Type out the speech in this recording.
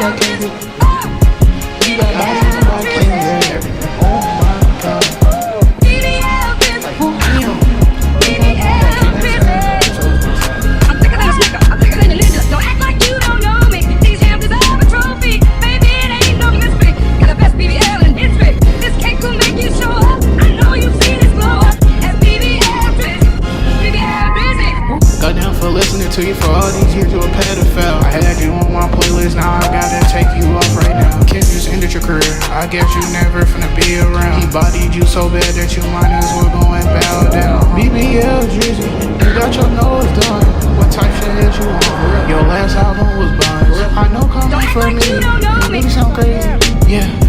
I can't do. You got life, I can't live. Oh my God. Goddamn for listening to you for all these years, you a pedophile. I had you on my playlist, now I gotta take you off right now. Kid just ended your career, I guess you never finna be around. He bodied you so bad that you might as well go and bow down. BBL Drizzy, you got your nose done. What type shit is you on? Your last album was Buns. I know coming for me, you sound crazy. Yeah.